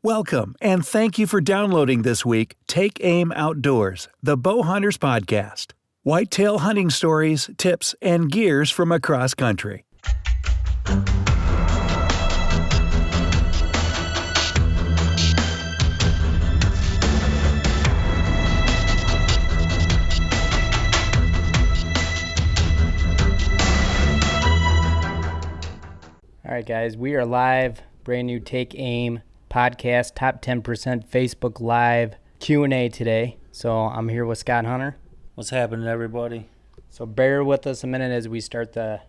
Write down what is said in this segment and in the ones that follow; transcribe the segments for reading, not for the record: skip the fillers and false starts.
Welcome, and thank you for downloading this week Take Aim Outdoors, the Bow Hunters Podcast. Whitetail hunting stories, tips, and gears from across country. All right, guys, we are live. Brand new Take Aim podcast, top 10% Facebook Live Q&A today. So I'm here with Scott Hunter. What's happening, everybody? So bear with us a minute as we start the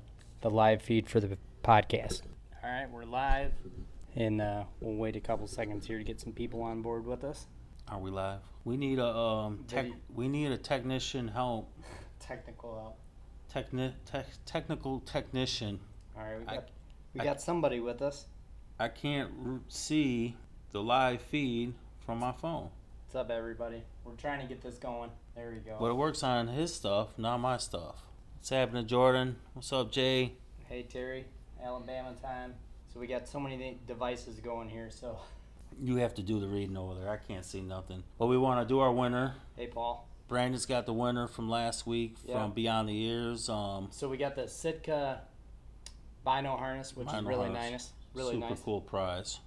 live feed for the podcast. All right, we're live, and we'll wait a couple seconds here to get some people on board with us. Are we live? We need a technician help. Technical help. Technical technician. All right, we got somebody with us. I can't see the live feed from my phone. What's up, everybody? We're trying to get this going. There we go. But it works on his stuff, not my stuff. What's happening, Jordan? What's up, Jay? Hey, Terry. Alabama time. So we got so many devices going here, so... You have to do the reading over there. I can't see nothing. But we want to do our winner. Hey, Paul. Brandon's got the winner from last week from Beyond the Ears. So we got the Sitka Bino harness, which is really nice. Really Super nice. cool prize.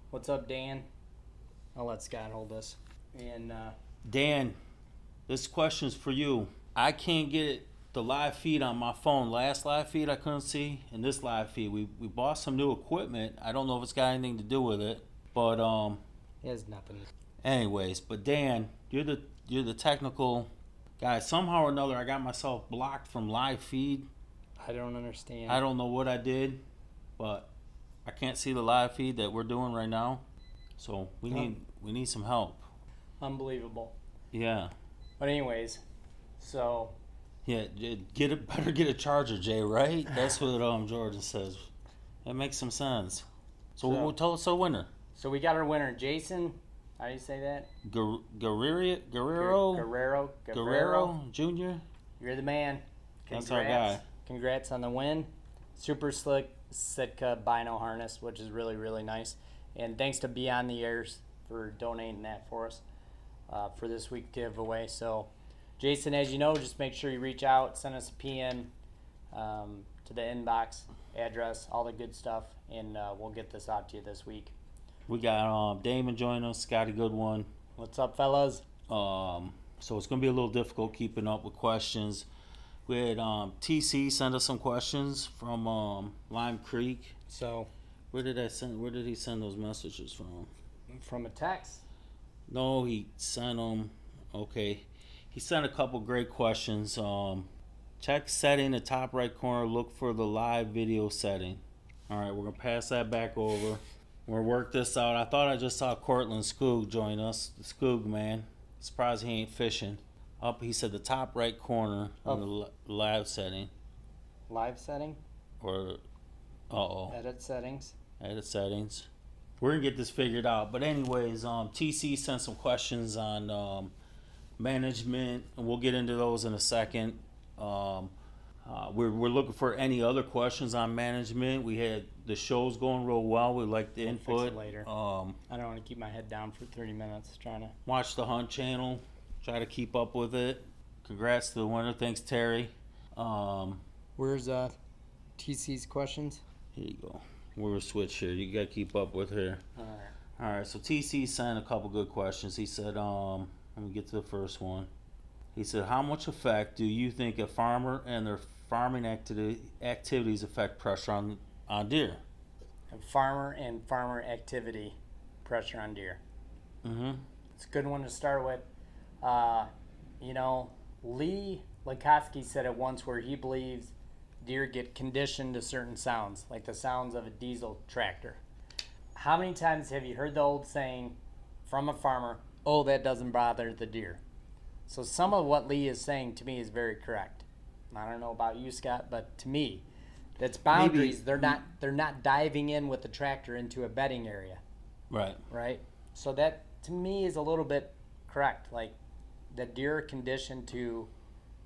What's up, Dan? I'll let Scott hold this. And Dan, this question's for you. I can't get the live feed on my phone. Last live feed I couldn't see, and this live feed. We bought some new equipment. I don't know if it's got anything to do with it, but it has nothing. Anyways, but Dan, you're the technical guy. Somehow or another, I got myself blocked from live feed. I don't understand. I don't know what I did, but I can't see the live feed that we're doing right now. So we need some help. Unbelievable. Yeah. But anyways, so yeah, better get a charger, Jay. Right? That's what Jordan says. That makes some sense. So we'll tell us our winner. So we got our winner, Jason. How do you say that? Guerrero Jr. You're the man. That's our guy. Congrats on the win. Super slick Sitka Bino harness, which is really, really nice. And thanks to Beyond the Ears for donating that for us for this week giveaway. So, Jason, as you know, just make sure you reach out, send us a PM to the inbox address, all the good stuff, and we'll get this out to you this week. We got Damon joining us, Scotty Goodwin. What's up, fellas? So it's going to be a little difficult keeping up with questions. We had TC send us some questions from Lime Creek. So, where did he send those messages from? From a text? No, he sent them. Okay, he sent a couple great questions. Check setting the top right corner. Look for the live video setting. All right, we're gonna pass that back over. We're gonna work this out. I thought I just saw Cortland Skoog join us. The Skoog man. Surprised he ain't fishing. Up, he said the top right corner on the live setting. Live setting? Or, Edit settings. Edit settings. We're going to get this figured out. But anyways, TC sent some questions on management, and we'll get into those in a second. We're looking for any other questions on management. We had the show's going real well. We like the input. Fix it later. I don't want to keep my head down for 30 minutes trying to... Watch the Hunt channel. Try to keep up with it. Congrats to the winner. Thanks, Terry. Where's TC's questions? Here you go. We're going to switch here. You got to keep up with her. All right. So TC sent a couple good questions. He said, let me get to the first one. He said, how much effect do you think a farmer and their farming activities affect pressure on deer? A farmer and farmer activity pressure on deer. Mm-hmm. It's a good one to start with. Lee Lakowski said it once where he believes deer get conditioned to certain sounds, like the sounds of a diesel tractor. How many times have you heard the old saying from a farmer, oh, that doesn't bother the deer? So some of what Lee is saying to me is very correct. I don't know about you, Scott, but to me, that's boundaries. Maybe. They're not diving in with the tractor into a bedding area. Right? So that, to me, is a little bit correct. Like, the deer are conditioned to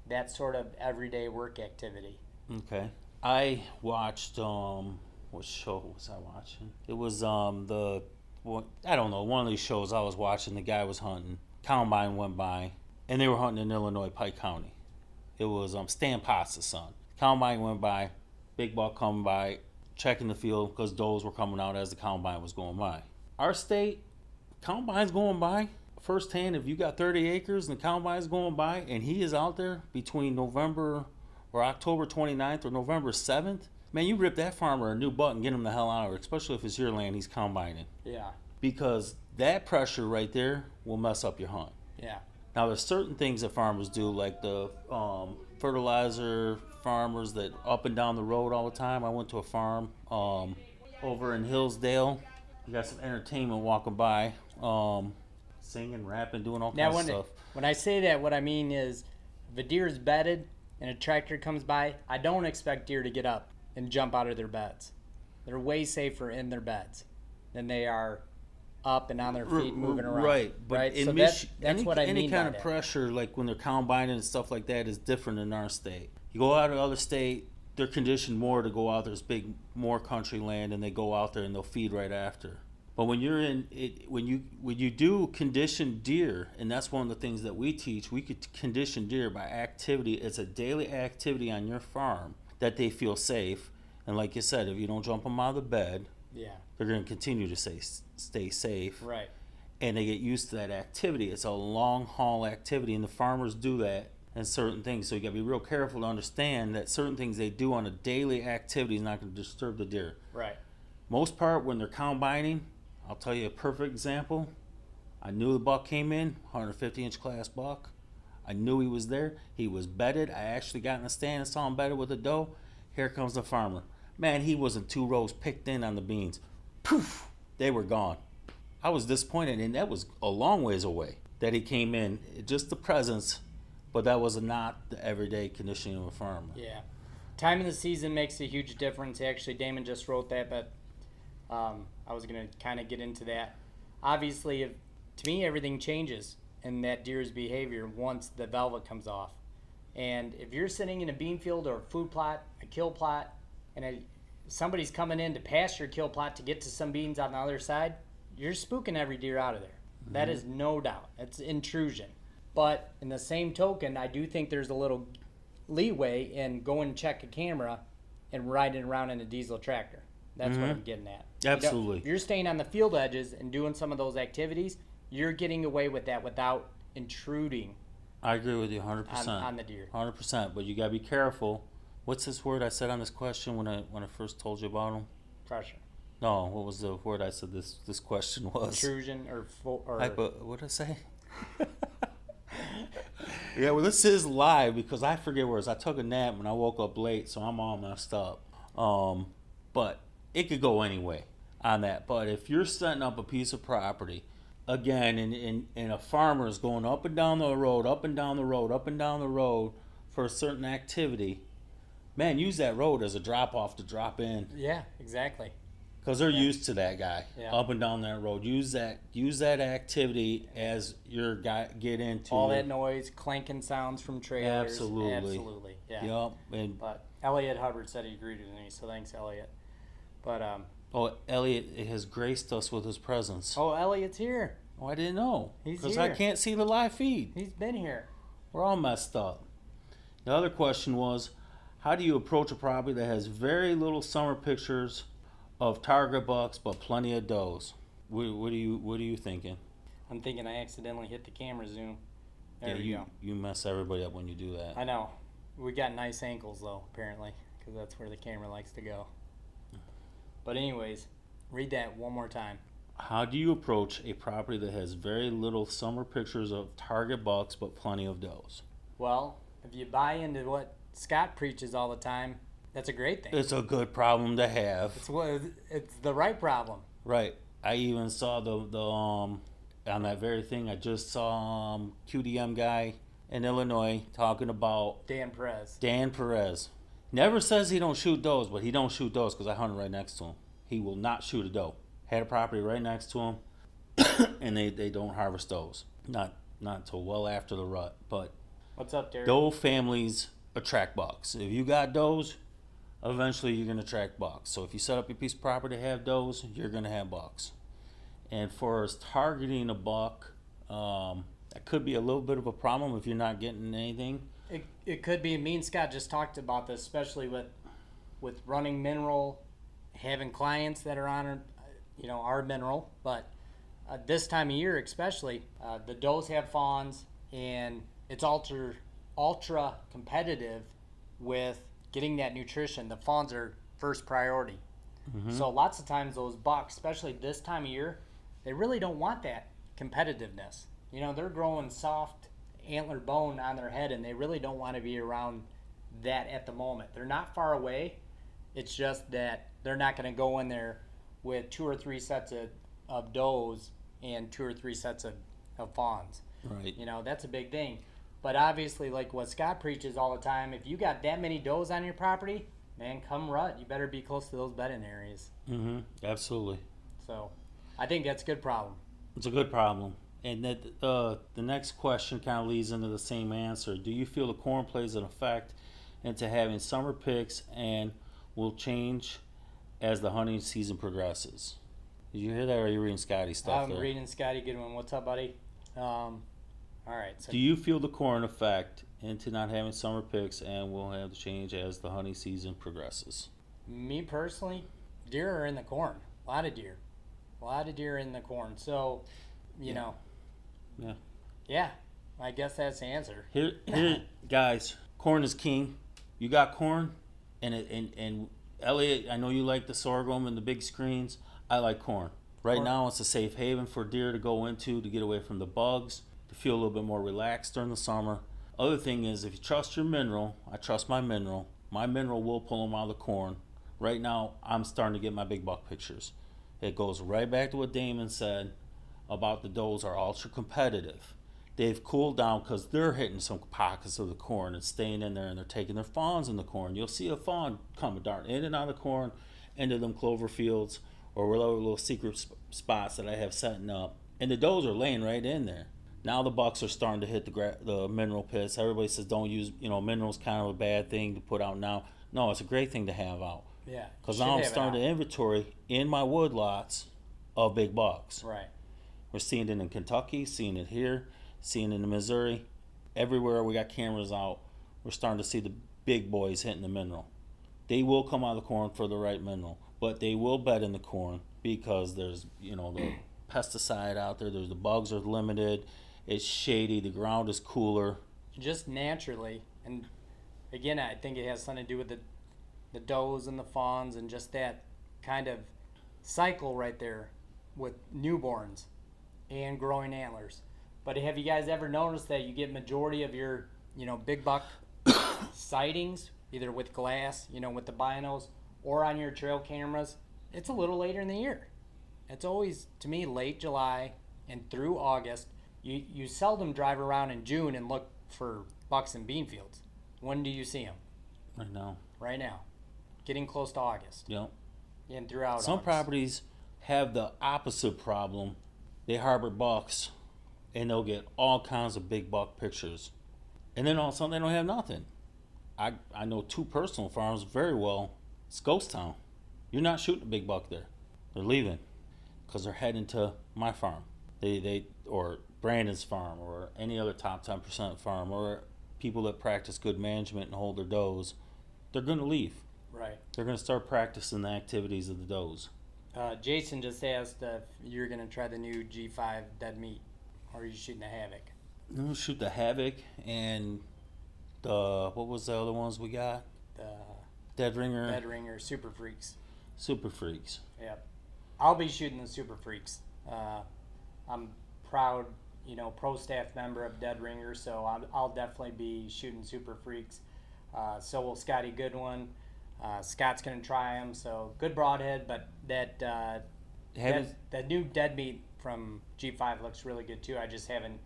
that sort of everyday work activity. Okay. I watched, what show was I watching? It was the I don't know, one of these shows I was watching, the guy was hunting. Combine went by, and they were hunting in Illinois, Pike County. It was Stan Potts' son. Combine went by, big buck coming by, checking the field because does were coming out as the combine was going by. Our state, combine's going by firsthand. If you got 30 acres and the combine's going by and he is out there between November or October 29th or November 7th, man, you rip that farmer a new butt and get him the hell out of it, especially if it's your land he's combining. Yeah. Because that pressure right there will mess up your hunt. Yeah. Now, there's certain things that farmers do, like the fertilizer farmers that up and down the road all the time. I went to a farm over in Hillsdale. You got some entertainment walking by, singing, rapping, doing all kinds of stuff. When I say that, what I mean is if a deer is bedded and a tractor comes by, I don't expect deer to get up and jump out of their beds. They're way safer in their beds than they are up and on their feet moving around. Right, but right? in So that's what I mean. Any kind of by that. pressure, like when they're combining and stuff like that, is different in our state. You go out to other state, they're conditioned more to go out. There's more country land, and they go out there and they'll feed right after. But when you're in it, when you do conditioned deer, and that's one of the things that we teach, we could condition deer by activity. It's a daily activity on your farm that they feel safe. And like you said, if you don't jump them out of the bed, Yeah. they're going to continue to stay safe. Right. And they get used to that activity. It's a long haul activity, and the farmers do that in certain things. So you got to be real careful to understand that certain things they do on a daily activity is not going to disturb the deer. Right. Most part, when they're combining, I'll tell you a perfect example. I knew the buck came in, 150-inch class buck. I knew he was there. He was bedded. I actually got in the stand and saw him bedded with a doe. Here comes the farmer. Man, he wasn't 2 rows picked in on the beans. Poof, they were gone. I was disappointed, and that was a long ways away that he came in. Just the presence, but that was not the everyday conditioning of a farmer. Yeah. Time of the season makes a huge difference. Actually, Damon just wrote that, but I was going to kind of get into that. Obviously, to me, everything changes in that deer's behavior once the velvet comes off. And if you're sitting in a bean field or a food plot, a kill plot, and somebody's coming in to pass your kill plot to get to some beans on the other side, you're spooking every deer out of there. Mm-hmm. That is no doubt. It's intrusion. But in the same token, I do think there's a little leeway in going and check a camera and riding around in a diesel tractor. That's what I'm getting at. Absolutely. If you're staying on the field edges and doing some of those activities, you're getting away with that without intruding. I agree with you 100%. On the deer. 100%, but you got to be careful. What's this word I said on this question when I first told you about them? Pressure. No, what was the word I said this question was? Intrusion or what did I say? Yeah, well, this is live because I forget words. I took a nap and I woke up late, so I'm all messed up. But it could go anyway on that. But if you're setting up a piece of property, again, and a farmer is going up and down the road, up and down the road, up and down the road for a certain activity, man, use that road as a drop-off to drop in. Yeah, exactly. Because they're used to that guy, Yeah. up and down that road. Use that activity as your guy get into all that noise, clanking sounds from trailers. Absolutely. Yeah. Yep. And But Elliot Hubbard said he agreed with me, so thanks, Elliot. But Elliot has graced us with his presence. Elliot's here. Oh, I didn't know. He's because here. I can't see the live feed. He's been here. We're all messed up. The other question was, how do you approach a property that has very little summer pictures of target bucks but plenty of does? What are you thinking? I'm thinking I accidentally hit the camera zoom. There Yeah, we go. You mess everybody up when you do that. I know. We got nice ankles though, apparently, because that's where the camera likes to go. But anyways, read that one more time. How do you approach a property that has very little summer pictures of target bucks but plenty of does? Well, if you buy into what Scott preaches all the time, that's a great thing. It's a good problem to have. It's the right problem. Right. I even saw the on that very thing. I just saw Q&amp guy in Illinois talking about Dan Perez. Never says he don't shoot does, but he don't shoot does because I hunted right next to him. He will not shoot a doe. Had a property right next to him, and they don't harvest does. Not until well after the rut. But What's up, Derek? doe families attract bucks. If you got does, eventually you're going to attract bucks. So if you set up your piece of property to have does, you're going to have bucks. And for us targeting a buck, that could be a little bit of a problem if you're not getting anything. It could be. Me and Scott just talked about this, especially with running mineral, having clients that are on, our mineral. But this time of year, especially, the does have fawns, and it's ultra competitive with getting that nutrition. The fawns are first priority. Mm-hmm. So lots of times those bucks, especially this time of year, they really don't want that competitiveness. They're growing soft antler bone on their head, and they really don't want to be around that at the moment. They're not far away. It's just that they're not going to go in there with 2 or 3 sets of does and 2 or 3 sets of fawns. Right. That's a big thing. But obviously, like what Scott preaches all the time, if you got that many does on your property, man, come rut. You better be close to those bedding areas. Mm-hmm. Absolutely. So I think that's a good problem. It's a good problem. And that the next question kind of leads into the same answer. Do you feel the corn plays an effect into having summer picks and will change as the hunting season progresses? Did you hear that, or are you reading Scotty's stuff I'm reading Scotty. Good one. What's up, buddy? All right. So do you feel the corn effect into not having summer picks and will have to change as the hunting season progresses? Me personally, deer are in the corn. A lot of deer in the corn. So, Yeah, I guess that's the answer. Here, guys, corn is king. You got corn, and Elliot, I know you like the sorghum and the big screens. I like corn. Right now, it's a safe haven for deer to go into to get away from the bugs, to feel a little bit more relaxed during the summer. Other thing is, if you trust your mineral, I trust my mineral. My mineral will pull them out of the corn. Right now, I'm starting to get my big buck pictures. It goes right back to what Damon said about the does are ultra competitive. They've cooled down because they're hitting some pockets of the corn and staying in there, and they're taking their fawns in the corn. You'll see a fawn coming darting in and out of the corn into them clover fields or little secret spots that I have setting up. And the does are laying right in there. Now the bucks are starting to hit the mineral pits. Everybody says don't use, minerals kind of a bad thing to put out now. No, it's a great thing to have out. Yeah. Because now I'm starting to inventory in my wood lots of big bucks. Right. We're seeing it in Kentucky, seeing it here, seeing it in Missouri. Everywhere we got cameras out, we're starting to see the big boys hitting the mineral. They will come out of the corn for the right mineral, but they will bed in the corn because there's, the pesticide out there. The bugs are limited. It's shady. The ground is cooler. Just naturally, and again, I think it has something to do with the does and the fawns and just that kind of cycle right there with newborns and growing antlers. But have you guys ever noticed that you get majority of your, big buck sightings, either with glass, with the binos, or on your trail cameras? It's a little later in the year. It's always, to me, late July and through August. You seldom drive around in June and look for bucks in bean fields. When do you see them? Right now. Getting close to August. Yep. And throughout Some August. properties have the opposite problem. They harbor bucks, and they'll get all kinds of big buck pictures. And then all of a sudden, they don't have nothing. I know 2 personal farms very well. It's ghost town. You're not shooting a big buck there. They're leaving because they're heading to my farm. They or Brandon's farm or any other top 10% farm or people that practice good management and hold their does. They're going to leave. Right. They're going to start practicing the activities of the does. Jason just asked if you're going to try the new G5 dead meat, or are you shooting a Havoc? I'm going to shoot the Havoc and the, what was the other ones we got? The Dead Ringer. Dead Ringer Super Freaks. Super Freaks. Yep. I'll be shooting the Super Freaks. I'm proud, pro staff member of Dead Ringer, so I'll definitely be shooting Super Freaks. So will Scotty Goodwin. Scott's going to try them, so good broadhead, but that new dead meat from G5 looks really good too. I just haven't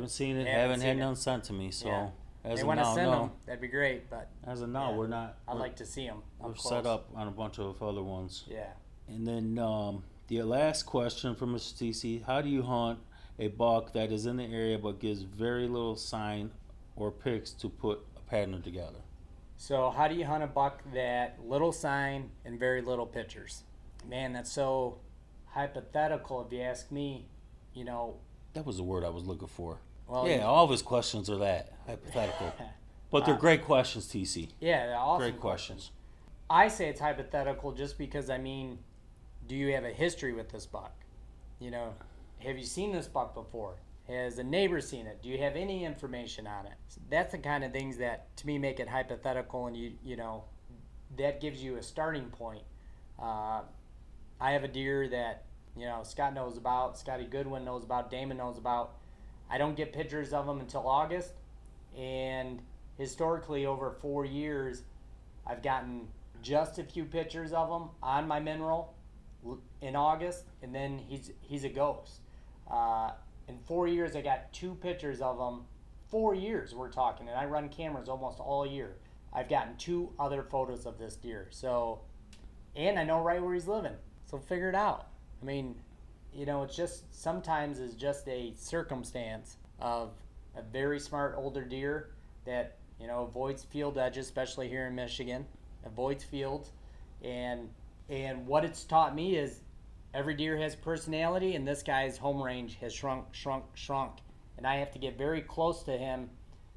seen it. Haven't had none sent to me, so yeah. as they of want to now, send no. them, that'd be great, but As of now, yeah, we're not. I'd like to see them. We're set up on a bunch of other ones. Yeah. And then the last question from Mr. TC: how do you hunt a buck that is in the area but gives very little sign or pics to put a pattern together? So how do you hunt a buck that little sign and very little pictures? Man, that's so hypothetical, if you ask me, you know. That was the word I was looking for. Well, yeah, all of his questions are that, hypothetical. But they're great questions, TC. Yeah, they're awesome Great questions. I say it's hypothetical just because, I mean, do you have a history with this buck? You know, have you seen this buck before? Has a neighbor seen it? Do you have any information on it? So that's the kind of things that, to me, make it hypothetical, and you know, that gives you a starting point. I have a deer that, you know, Scott knows about, Scotty Goodwin knows about, Damon knows about. I don't get pictures of them until August, and historically over 4 years, I've gotten just a few pictures of him on my mineral in August, and then he's a ghost. In 4 years, I got 2 pictures of him. 4 years we're talking, and I run cameras almost all year. I've gotten 2 other photos of this deer. So, and I know right where he's living. So figure it out. I mean, you know, it's just sometimes it's just a circumstance of a very smart older deer that, you know, avoids field edges, especially here in Michigan, avoids fields, and what it's taught me is every deer has personality, and this guy's home range has shrunk, and I have to get very close to him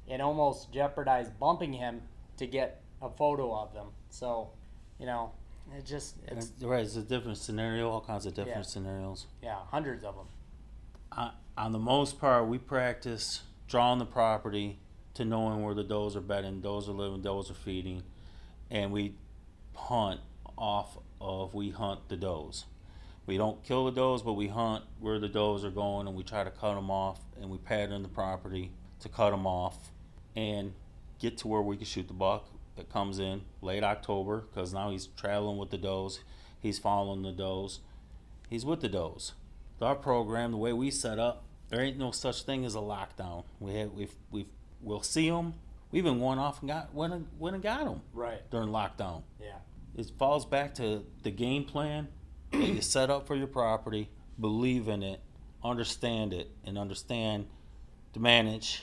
and almost jeopardize bumping him to get a photo of them. So, you know, it's right. It's a different scenario, all kinds of different scenarios. Yeah, hundreds of them. On the most part, we practice drawing the property to knowing where the does are bedding, does are living, does are feeding, and we hunt we hunt the does. We don't kill the does, but we hunt where the does are going, and we try to cut them off, and we pattern the property to cut them off and get to where we can shoot the buck that comes in late October, because now he's traveling with the does, he's following the does, he's with the does. Our program, the way we set up, there ain't no such thing as a lockdown. We'll see them. We even went off and went and got them right during lockdown. Yeah. It falls back to the game plan that you set up for your property, believe in it, understand it, and understand to manage,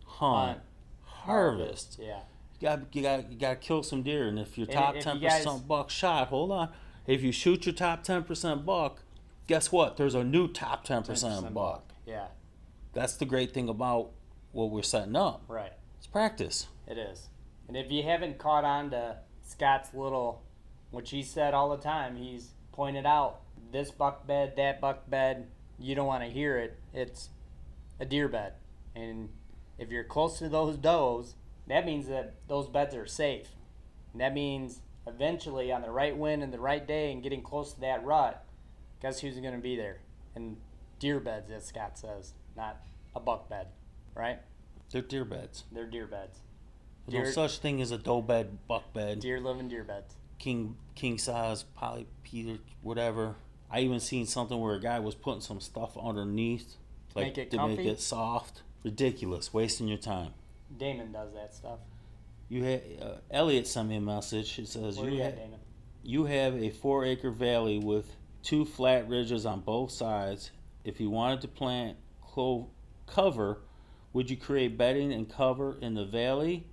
hunt, harvest. Yeah. You got to kill some deer, and if your top 10% buck shot, hold on, if you shoot your top 10% buck, guess what? There's a new top 10% buck. Yeah. That's the great thing about what we're setting up. Right. It's practice. It is. And if you haven't caught on to Scott's little, which he said all the time, he's pointed out this buck bed, that buck bed, you don't want to hear it. It's a deer bed. And if you're close to those does, that means that those beds are safe. And that means eventually on the right wind and the right day and getting close to that rut, guess who's going to be there? And deer beds, as Scott says, not a buck bed, right? They're deer beds. They're deer beds. There's no such thing as a doe bed, buck bed. Deer living deer beds. King size, poly, Peter, whatever. I even seen something where a guy was putting some stuff underneath, like to make it soft. Ridiculous, wasting your time. Damon does that stuff. Elliot sent me a message. It says you have a 4-acre valley with 2 flat ridges on both sides. If you wanted to plant cover, would you create bedding and cover in the valley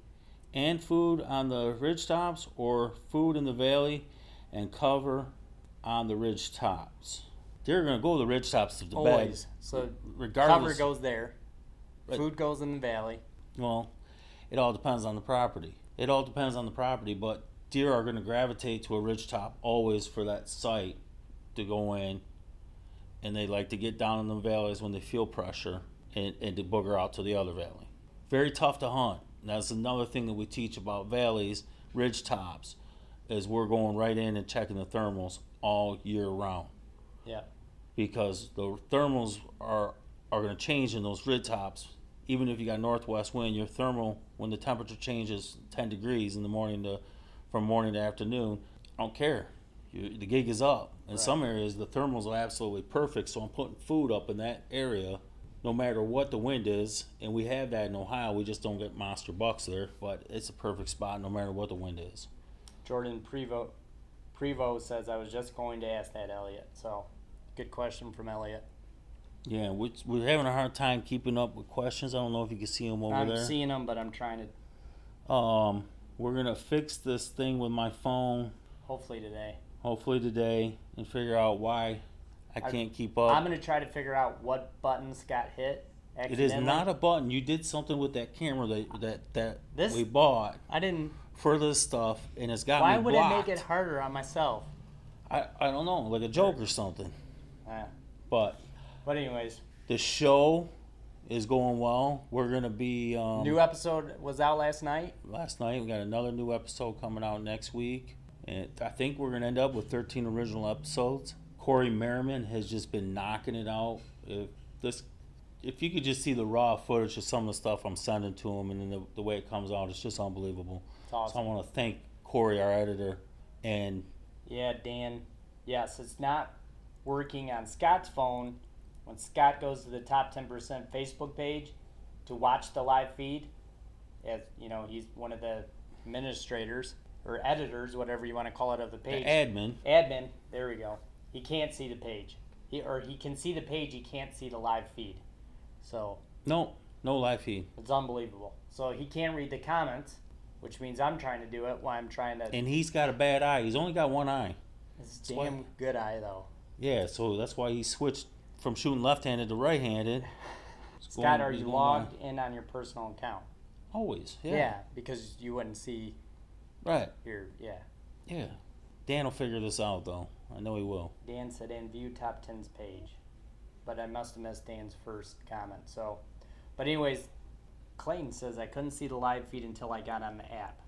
and food on the ridge tops, or food in the valley and cover on the ridge tops? They're going to go to the ridge tops of the always. bed. So regardless, cover goes there. Food goes in the valley. Well, it all depends on the property. But deer are going to gravitate to a ridge top always for that site to go in, and they like to get down in the valleys when they feel pressure and to booger out to the other valley. Very tough to hunt. That's another thing that we teach about valleys, ridge tops, is we're going right in and checking the thermals all year round. Yeah. Because the thermals are going to change in those ridge tops. Even if you got northwest wind, your thermal, when the temperature changes 10 degrees in the morning from morning to afternoon, I don't care. The gig is up. In some areas, the thermals are absolutely perfect, so I'm putting food up in that area no matter what the wind is, and we have that in Ohio. We just don't get monster bucks there, but it's a perfect spot no matter what the wind is. Jordan Prevost says, I was just going to ask that, Elliot. So, good question from Elliot. Yeah, we're having a hard time keeping up with questions. I don't know if you can see them over there. I'm seeing them, but I'm trying to... We're going to fix this thing with my phone. Hopefully today, and figure out why I can't keep up. I'm going to try to figure out what button Scott hit. It is not a button. You did something with that camera that we bought. I didn't. For this stuff, and it's got Why me would blocked. it make it harder on myself? I don't know, like a joke or something. But anyways, the show is going well. We're gonna be new episode was out last night. Last night we got another new episode coming out next week, and I think we're gonna end up with 13 original episodes. Corey Merriman has just been knocking it out. If you could just see the raw footage of some of the stuff I'm sending to him, and then the way it comes out, it's just unbelievable. It's awesome. So I want to thank Corey, our editor, and Dan. Yes, it's not working on Scott's phone. When Scott goes to the top 10% Facebook page to watch the live feed, as you know, he's one of the administrators or editors, whatever you want to call it, of the page. The admin. Admin. There we go. He can't see the page. He can see the page. He can't see the live feed. So no live feed. It's unbelievable. So he can't read the comments, which means I'm trying to do it while I'm trying to. And he's got a bad eye. He's only got one eye. It's a damn good eye though. Yeah, so that's why he switched from shooting left-handed to right-handed. Scott, are you logged in on your personal account? Always, yeah. Yeah, because you wouldn't see. Right. Yeah. Dan will figure this out though. I know he will. Dan said in view top 10's page, but I must have missed Dan's first comment. So, but anyways, Clayton says I couldn't see the live feed until I got on the app,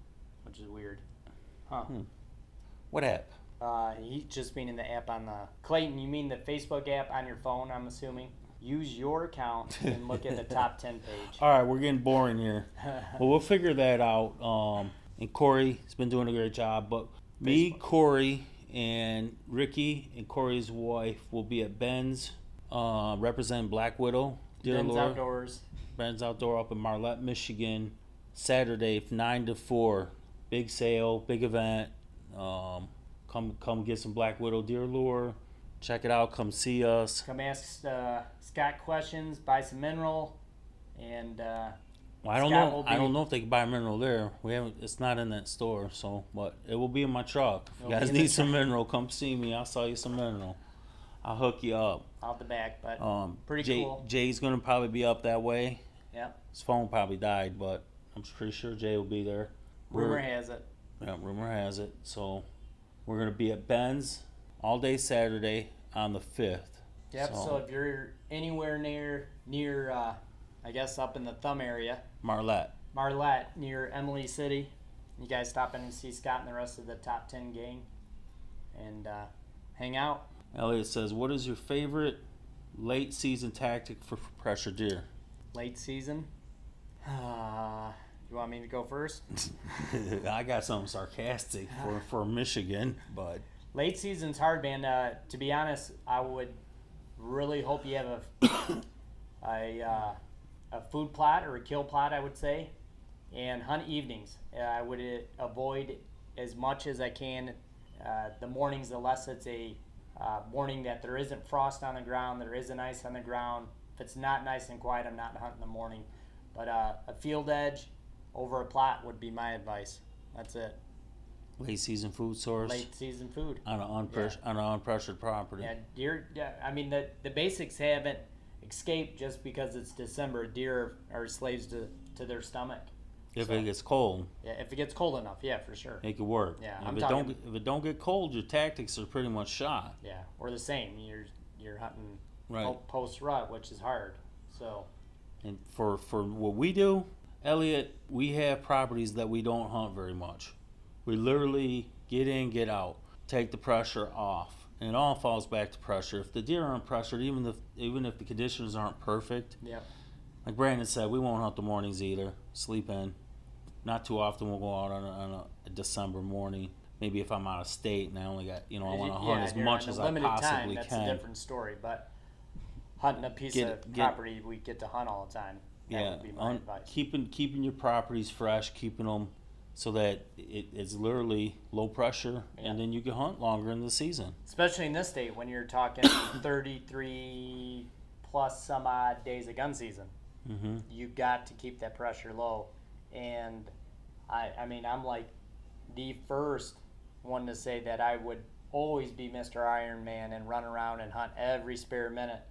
which is weird. Huh. What app? He's just meaning the app on the... Clayton, you mean the Facebook app on your phone, I'm assuming? Use your account and look at the top 10 page. All right, we're getting boring here. Well, we'll figure that out. And Corey has been doing a great job. But me, Corey, and Ricky, and Corey's wife will be at Ben's, representing Black Widow. Ben's Outdoors. Ben's Outdoor up in Marlette, Michigan. Saturday, 9 to 4. Big sale, big event. Come get some Black Widow deer lure. Check it out. Come see us. Come ask Scott questions. Buy some mineral, and I don't know. I don't know if they can buy mineral there. We haven't. It's not in that store. So, but it will be in my truck. If you guys need some mineral, come see me. I'll sell you some mineral. I'll hook you up. Out the back, but pretty cool. Jay's gonna probably be up that way. Yep. His phone probably died, but I'm pretty sure Jay will be there. Rumor has it. Yeah, rumor has it. So. We're going to be at Ben's all day Saturday on the 5th. Yep, so if you're anywhere near I guess up in the Thumb area. Marlette, near Emily City. You guys stop in and see Scott and the rest of the top 10 gang and hang out. Elliot says, what is your favorite late season tactic for pressure deer? Late season? You want me to go first? I got something sarcastic for Michigan, but late season's hard, man. To be honest, I would really hope you have a food plot or a kill plot, I would say, and hunt evenings. I would avoid as much as I can the mornings, unless it's a morning that there isn't frost on the ground, there isn't ice on the ground. If it's not nice and quiet, I'm not hunting in the morning. But a field edge over a plot would be my advice. That's it. Late season food source. Late season food on an unpressured property. Yeah, deer. Yeah, I mean the basics haven't escaped just because it's December. Deer are slaves to their stomach. If it gets cold. Yeah, if it gets cold enough, yeah, for sure. It could work. Yeah, if it don't get cold, your tactics are pretty much shot. Yeah, or the same. You're hunting post rut, which is hard. So. And for what we do, Elliot, we have properties that we don't hunt very much. We literally get in, get out, take the pressure off, and it all falls back to pressure. If the deer aren't pressured, even if the conditions aren't perfect, like Brandon said, we won't hunt the mornings either. Sleep in. Not too often we'll go out on a December morning. Maybe if I'm out of state and I only got, I want to hunt as much as I possibly can. That's a different story, but hunting a piece of property we get to hunt all the time. That would be my advice. Keeping your properties fresh, keeping them so that it's literally low pressure, and then you can hunt longer in the season. Especially in this state when you're talking 33 plus some odd days of gun season. Mm-hmm. You got to keep that pressure low. And I mean, I'm like the first one to say that I would always be Mr. Iron Man and run around and hunt every spare minute.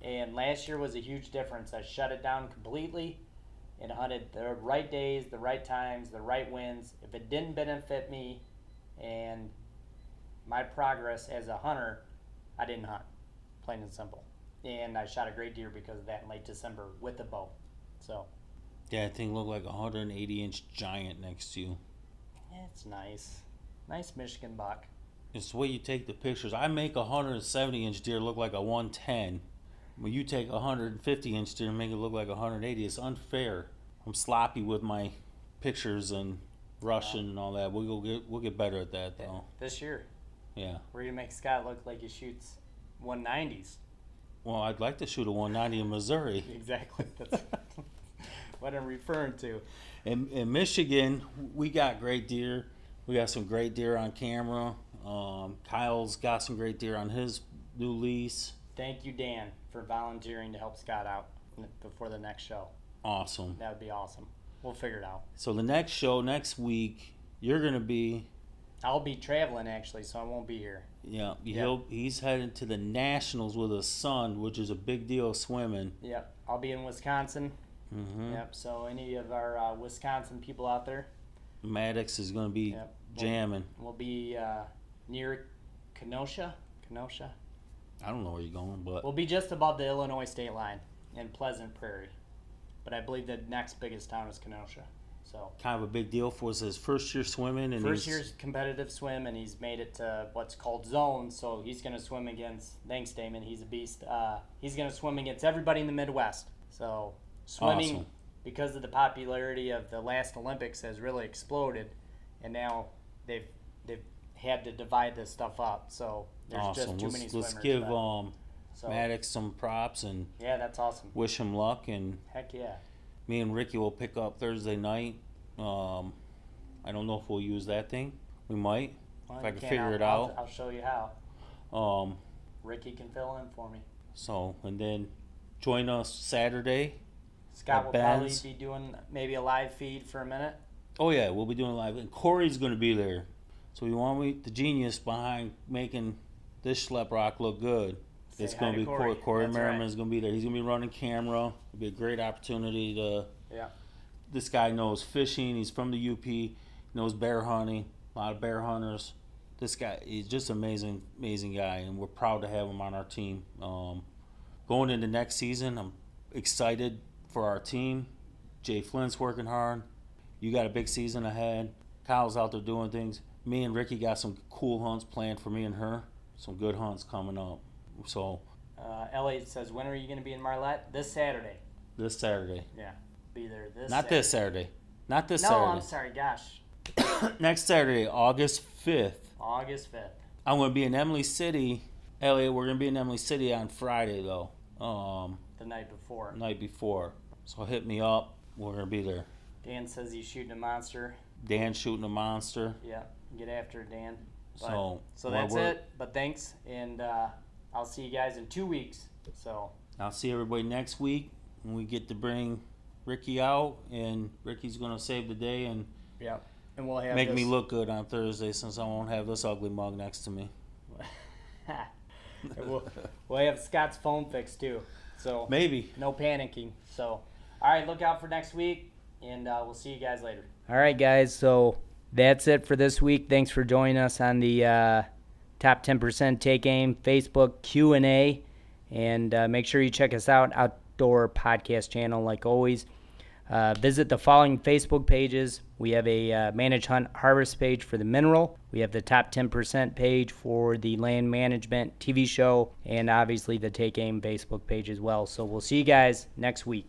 And last year was a huge difference. I shut it down completely and hunted the right days, the right times, the right winds. If it didn't benefit me and my progress as a hunter, I didn't hunt, plain and simple. And I shot a great deer because of that in late December with the bow. So Yeah, that thing looked like a 180-inch giant next to you. it's nice. Nice Michigan buck. It's the way you take the pictures. I make a 170-inch deer look like a 110. When you take a 150-inch deer and make it look like a 180, it's unfair. I'm sloppy with my pictures and rushing and all that. We'll get better at that though. This year, Yeah. we're gonna make Scott look like he shoots 190s. Well, I'd like to shoot a 190 in Missouri. Exactly. That's what I'm referring to. In Michigan, we got great deer. We got some great deer on camera. Kyle's got some great deer on his new lease. Thank you, Dan, for volunteering to help Scott out before the next show. Awesome. That would be awesome. We'll figure it out. So the next show next week, you're gonna be. I'll be traveling actually, so I won't be here. Yeah, Yeah. He's headed to the Nationals with his son, which is a big deal swimming. Yep. I'll be in Wisconsin. Mm-hmm. Yep. So any of our Wisconsin people out there, Maddox is gonna be yep, jamming. we'll be near Kenosha. Kenosha. I don't know where you're going, but We'll be just above the Illinois state line in Pleasant Prairie. But I believe the next biggest town is Kenosha. So kind of a big deal for us. His first year swimming, and first year's competitive swim, and he's made it to what's called zones. So he's going to swim against. Thanks, Damon. He's a beast. He's going to swim against everybody in the Midwest. So swimming, Awesome. because of the popularity of the last Olympics, has really exploded, and now they've had to divide this stuff up. So there's awesome. just too many swimmers. Let's give so Maddox some props and yeah, that's awesome. wish him luck. And Heck yeah. me and Ricky will pick up Thursday night. I don't know if we'll use that thing. We might, Well, if I you can can. figure it I'll out. I'll show you how. Ricky can fill in for me. So, and then join us Saturday. Scott At will probably Ben's. be doing maybe a live feed for a minute. Oh yeah, we'll be doing live. And Corey's going to be there. So we want the genius behind making this schlep rock look good. Say It's hi going to to be Corey. Corey That's Merriman right. is going to be there. He's going to be running camera. It'll be a great opportunity to. Yeah. This guy knows fishing. He's from the UP. Knows bear hunting. A lot of bear hunters. This guy is just an amazing guy, and we're proud to have him on our team. Going into next season, I'm excited for our team. Jay Flint's working hard. You got a big season ahead. Kyle's out there doing things. Me and Ricky got some cool hunts planned for me and her. Some good hunts coming up. So Elliot says, when are you going to be in Marlette? This Saturday. this Saturday. Yeah. Be there this Not Saturday. this Saturday. Not this No, Saturday. I'm sorry. Gosh. Next Saturday, August 5th. August 5th. I'm going to be in Emily City. Elliot, we're going to be in Emily City on Friday, though. The night before. Night before. So hit me up. We're going to be there. Dan says he's shooting a monster. Dan's shooting a monster. Yeah. Get after it, Dan. But, So that's we're- it. But thanks. And I'll see you guys in 2 weeks. So I'll see everybody next week when we get to bring Ricky out. And Ricky's going to save the day and yeah. And we'll have make me this- look good on Thursday since I won't have this ugly mug next to me. we'll have Scott's phone fixed too. So Maybe. no panicking. So, all right, look out for next week, and we'll see you guys later. All right, guys. So that's it for this week. Thanks for joining us on the Top 10% Take Aim Facebook Q&A, and make sure you check us out, Outdoor Podcast channel, like always. Visit the following Facebook pages. We have a Manage Hunt Harvest page for the mineral. We have the Top 10% page for the land management TV show, and obviously the Take Aim Facebook page as well. So we'll see you guys next week.